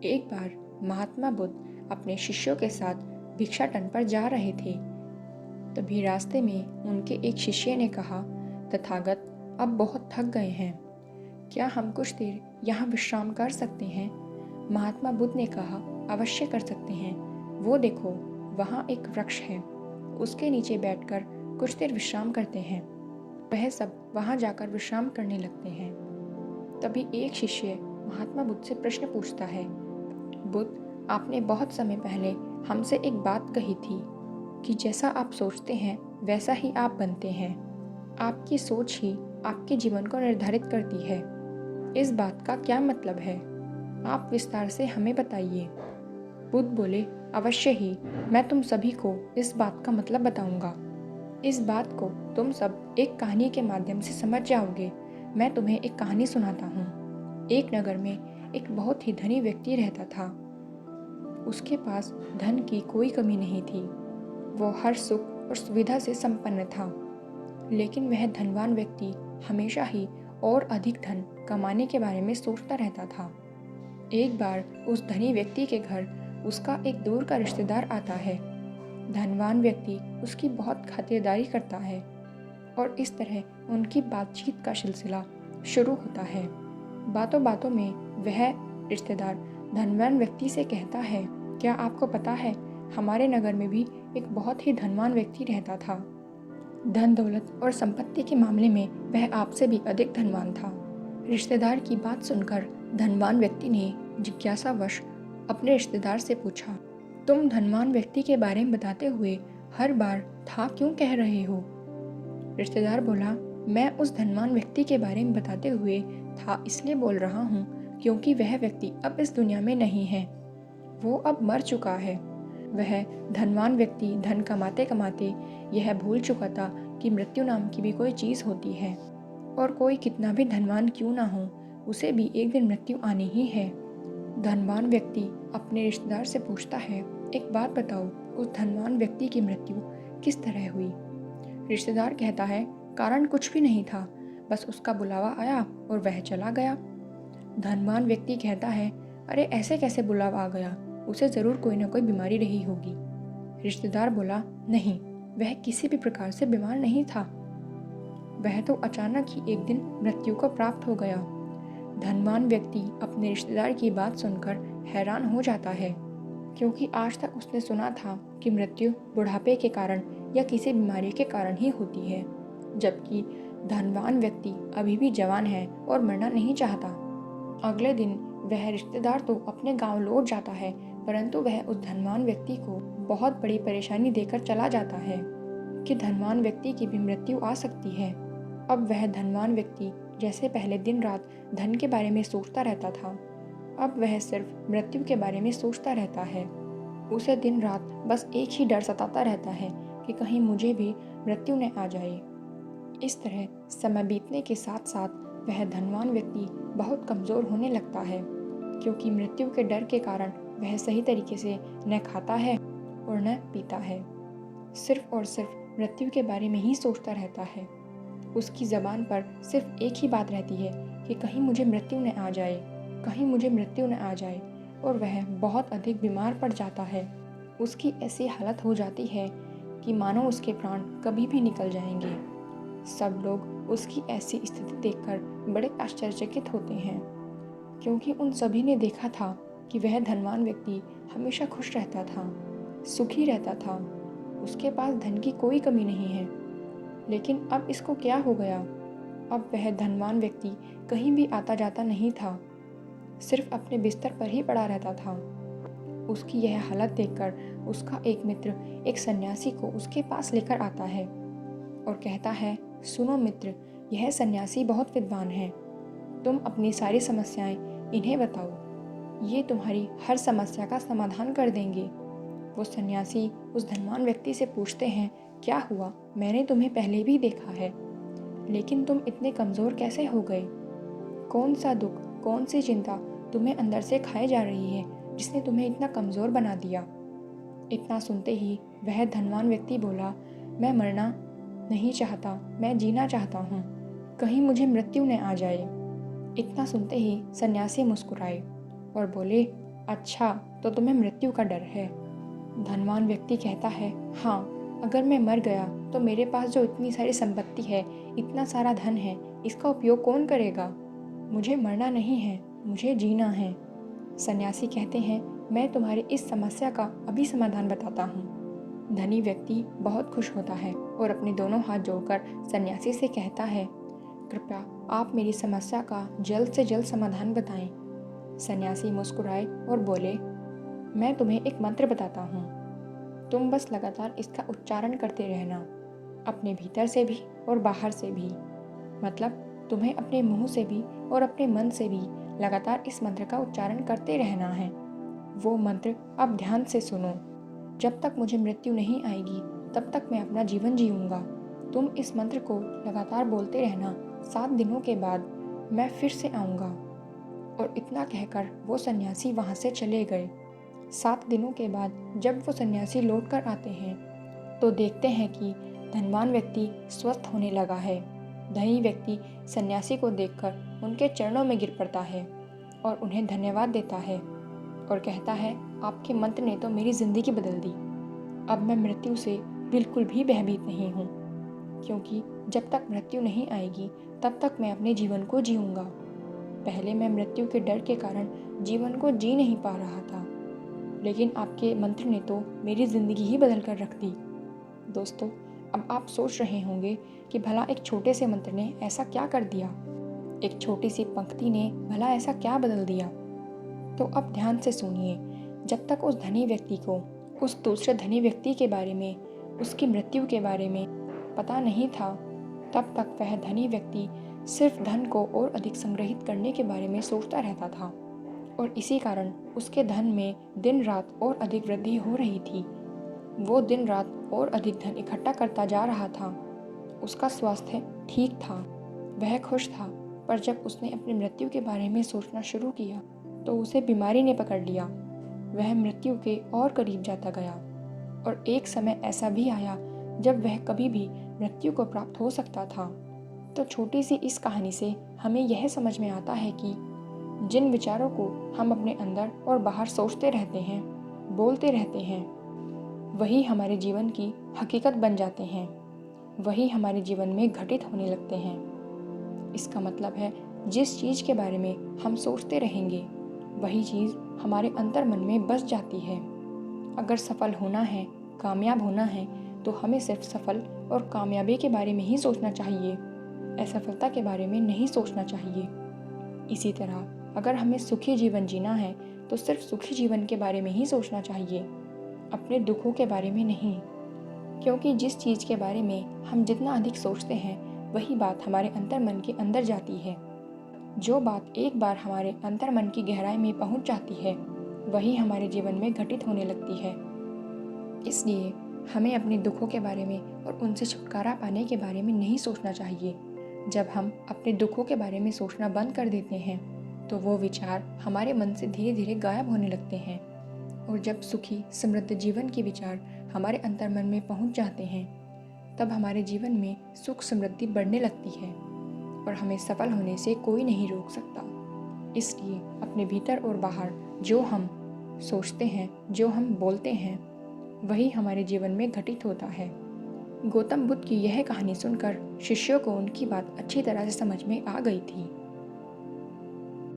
एक बार महात्मा बुद्ध अपने शिष्यों के साथ भिक्षाटन पर जा रहे थे। तभी रास्ते में उनके एक शिष्य ने कहा, तथागत, अब बहुत थक गए हैं, क्या हम कुछ देर यहाँ विश्राम कर सकते हैं? महात्मा बुद्ध ने कहा, अवश्य कर सकते हैं। वो देखो, वहाँ एक वृक्ष है, उसके नीचे बैठकर कुछ देर विश्राम करते हैं। वह सब वहाँ जाकर विश्राम करने लगते हैं। तभी एक शिष्य महात्मा बुद्ध से प्रश्न पूछता है, बुद्ध, आपने बहुत समय पहले हमसे एक बात कही थी कि जैसा आप सोचते हैं वैसा ही आप बनते हैं। आपकी सोच ही आपके जीवन को निर्धारित करती है। इस बात का क्या मतलब है? आप विस्तार से हमें बताइए। बुद्ध बोले, अवश्य ही, मैं तुम सभी को इस बात का मतलब बताऊंगा। इस बात को तुम सब एक कहानी के माध्यम से समझ जाओगे। मैं तुम्हें एक कहानी सुनाता हूँ। एक नगर में एक बहुत ही धनी व्यक्ति रहता था। उसके पास धन की कोई कमी नहीं थी। वो हर सुख और सुविधा से संपन्न था। लेकिन वह धनवान व्यक्ति हमेशा ही और अधिक धन कमाने के बारे में सोचता रहता था। एक बार उस धनी व्यक्ति के घर उसका एक दूर का रिश्तेदार आता है। धनवान व्यक्ति उसकी बहुत खातिरदारी करता है और इस तरह उनकी बातचीत का सिलसिला शुरू होता है। बातों बातों में वह रिश्तेदार धनवान व्यक्ति से कहता है, क्या आपको पता है, हमारे नगर में भी एक बहुत ही धनवान व्यक्ति रहता था। धन दौलत और संपत्ति के मामले में वह आपसे भी अधिक धनवान था। रिश्तेदार की बात सुनकर धनवान व्यक्ति ने जिज्ञासावश अपने रिश्तेदार से पूछा, तुम धनवान व्यक्ति के बारे में बताते हुए हर बार था क्यों कह रहे हो? रिश्तेदार बोला, मैं उस धनवान व्यक्ति के बारे में बताते हुए था इसलिए बोल रहा हूँ क्योंकि वह व्यक्ति अब इस दुनिया में नहीं है। वो अब मर चुका है। वह धनवान व्यक्ति धन कमाते कमाते यह भूल चुका था कि मृत्यु नाम की भी कोई चीज़ होती है और कोई कितना भी धनवान क्यों ना हो, उसे भी एक दिन मृत्यु आनी ही है। धनवान व्यक्ति अपने रिश्तेदार से पूछता है, एक बात बताओ, उस धनवान व्यक्ति की मृत्यु किस तरह हुई? रिश्तेदार कहता है, कारण कुछ भी नहीं था, बस उसका बुलावा आया और वह चला गया। धनवान व्यक्ति कहता है, अरे ऐसे कैसे बुलावा आ गया? उसे ज़रूर कोई ना कोई बीमारी रही होगी। रिश्तेदार बोला, नहीं, वह किसी भी प्रकार से बीमार नहीं था। वह तो अचानक ही एक दिन मृत्यु को प्राप्त हो गया। धनवान व्यक्ति अपने रिश्तेदार की बात सुनकर हैरान हो जाता है, क्योंकि आज तक उसने सुना था कि मृत्यु बुढ़ापे के कारण या किसी बीमारी के कारण ही होती है, जबकि धनवान व्यक्ति अभी भी जवान है और मरना नहीं चाहता। अगले दिन वह रिश्तेदार तो अपने गांव लौट जाता है, परंतु वह उस धनवान व्यक्ति को बहुत बड़ी परेशानी देकर चला जाता है कि धनवान व्यक्ति की भी मृत्यु आ सकती है। अब वह धनवान व्यक्ति जैसे पहले दिन रात धन के बारे में सोचता रहता था, अब वह सिर्फ मृत्यु के बारे में सोचता रहता है। उसे दिन रात बस एक ही डर सताता रहता है कि कहीं मुझे भी मृत्यु न आ जाए। इस तरह समय बीतने के साथ साथ वह धनवान व्यक्ति बहुत कमज़ोर होने लगता है, क्योंकि मृत्यु के डर के कारण वह सही तरीके से न खाता है और न पीता है। सिर्फ और सिर्फ मृत्यु के बारे में ही सोचता रहता है। उसकी ज़बान पर सिर्फ एक ही बात रहती है कि कहीं मुझे मृत्यु न आ जाए, कहीं मुझे मृत्यु न आ जाए, और वह बहुत अधिक बीमार पड़ जाता है। उसकी ऐसी हालत हो जाती है कि मानो उसके प्राण कभी भी निकल जाएंगे। सब लोग उसकी ऐसी स्थिति देखकर बड़े आश्चर्यचकित होते हैं, क्योंकि उन सभी ने देखा था कि वह धनवान व्यक्ति हमेशा खुश रहता था, सुखी रहता था, उसके पास धन की कोई कमी नहीं है। लेकिन अब इसको क्या हो गया? अब वह धनवान व्यक्ति कहीं भी आता जाता नहीं था, सिर्फ अपने बिस्तर पर ही पड़ा रहता था। उसकी यह हालत देखकर उसका एक मित्र एक सन्यासी को उसके पास लेकर आता है और कहता है, सुनो मित्र, यह सन्यासी बहुत विद्वान है, तुम अपनी सारी समस्याएं इन्हें बताओ, ये तुम्हारी हर समस्या का समाधान कर देंगे। वो सन्यासी उस धनवान व्यक्ति से पूछते हैं, क्या हुआ? मैंने तुम्हें पहले भी देखा है, लेकिन तुम इतने कमज़ोर कैसे हो गए? कौन सा दुख, कौन सी चिंता तुम्हें अंदर से खाए जा रही है जिसने तुम्हें इतना कमज़ोर बना दिया? इतना सुनते ही वह धनवान व्यक्ति बोला, मैं मरना नहीं चाहता, मैं जीना चाहता हूँ, कहीं मुझे मृत्यु न आ जाए। इतना सुनते ही सन्यासी मुस्कुराए और बोले, अच्छा, तो तुम्हें मृत्यु का डर है। धनवान व्यक्ति कहता है, हाँ, अगर मैं मर गया तो मेरे पास जो इतनी सारी संपत्ति है, इतना सारा धन है, इसका उपयोग कौन करेगा? मुझे मरना नहीं है, मुझे जीना है। सन्यासी कहते हैं, मैं तुम्हारी इस समस्या का अभी समाधान बताता हूँ। धनी व्यक्ति बहुत खुश होता है और अपने दोनों हाथ जोड़कर सन्यासी से कहता है, कृपया आप मेरी समस्या का जल्द से जल्द समाधान बताएं। सन्यासी मुस्कुराए और बोले, मैं तुम्हें एक मंत्र बताता हूँ, तुम बस लगातार इसका उच्चारण करते रहना, अपने भीतर से भी और बाहर से भी। मतलब तुम्हें अपने मुंह से भी और अपने मन से भी लगातार इस मंत्र का उच्चारण करते रहना है। वो मंत्र अब ध्यान से सुनो। जब तक मुझे मृत्यु नहीं आएगी तब तक मैं अपना जीवन जीऊँगा। तुम इस मंत्र को लगातार बोलते रहना। 7 दिनों के बाद मैं फिर से आऊँगा। और इतना कहकर वो सन्यासी वहाँ से चले गए। 7 दिनों के बाद जब वो सन्यासी लौट कर आते हैं तो देखते हैं कि धनवान व्यक्ति स्वस्थ होने लगा है। धनी व्यक्ति सन्यासी को देखकर उनके चरणों में गिर पड़ता है और उन्हें धन्यवाद देता है और कहता है, आपके मंत्र ने तो मेरी ज़िंदगी बदल दी। अब मैं मृत्यु से बिल्कुल भी भयभीत नहीं हूँ, क्योंकि जब तक मृत्यु नहीं आएगी तब तक मैं अपने जीवन को जीऊँगा। पहले मैं मृत्यु के डर के कारण जीवन को जी नहीं पा रहा था, लेकिन आपके मंत्र ने तो मेरी ज़िंदगी ही बदल कर रख दी। दोस्तों, अब आप सोच रहे होंगे कि भला एक छोटे से मंत्र ने ऐसा क्या कर दिया, एक छोटी सी पंक्ति ने भला ऐसा क्या बदल दिया। तो अब ध्यान से सुनिए। जब तक उस धनी व्यक्ति को उस दूसरे धनी व्यक्ति के बारे में, उसकी मृत्यु के बारे में पता नहीं था, तब तक वह धनी व्यक्ति सिर्फ धन को और अधिक संग्रहित करने के बारे में सोचता रहता था और इसी कारण उसके धन में दिन रात और अधिक वृद्धि हो रही थी। वो दिन रात और अधिक धन इकट्ठा करता जा रहा था। उसका स्वास्थ्य ठीक था, वह खुश था, पर जब उसने अपनी मृत्यु के बारे में सोचना शुरू किया तो उसे बीमारी ने पकड़ लिया। वह मृत्यु के और करीब जाता गया और एक समय ऐसा भी आया जब वह कभी भी मृत्यु को प्राप्त हो सकता था। तो छोटी सी इस कहानी से हमें यह समझ में आता है कि जिन विचारों को हम अपने अंदर और बाहर सोचते रहते हैं, बोलते रहते हैं, वही हमारे जीवन की हकीकत बन जाते हैं, वही हमारे जीवन में घटित होने लगते हैं। इसका मतलब है, जिस चीज़ के बारे में हम सोचते रहेंगे वही चीज़ हमारे अंतर मन में बस जाती है। अगर सफल होना है, कामयाब होना है, तो हमें सिर्फ सफल और कामयाबी के बारे में ही सोचना चाहिए, असफलता के बारे में नहीं सोचना चाहिए। इसी तरह अगर हमें सुखी जीवन जीना है तो सिर्फ सुखी जीवन के बारे में ही सोचना चाहिए, अपने दुखों के बारे में नहीं। क्योंकि जिस चीज़ के बारे में हम जितना अधिक सोचते हैं वही बात हमारे अंतर मन के अंदर जाती है। जो बात एक बार हमारे अंतर मन की गहराई में पहुंच जाती है वही हमारे जीवन में घटित होने लगती है। इसलिए हमें अपने दुखों के बारे में और उनसे छुटकारा पाने के बारे में नहीं सोचना चाहिए। जब हम अपने दुखों के बारे में सोचना बंद कर देते हैं तो वो विचार हमारे मन से धीरे धीरे गायब होने लगते हैं और जब सुखी समृद्ध जीवन के विचार हमारे अंतर मन में पहुंच जाते हैं तब हमारे जीवन में सुख समृद्धि बढ़ने लगती है और हमें सफल होने से कोई नहीं रोक सकता। इसलिए अपने भीतर और बाहर जो हम सोचते हैं, जो हम बोलते हैं, वही हमारे जीवन में घटित होता है। गौतम बुद्ध की यह कहानी सुनकर शिष्यों को उनकी बात अच्छी तरह से समझ में आ गई थी।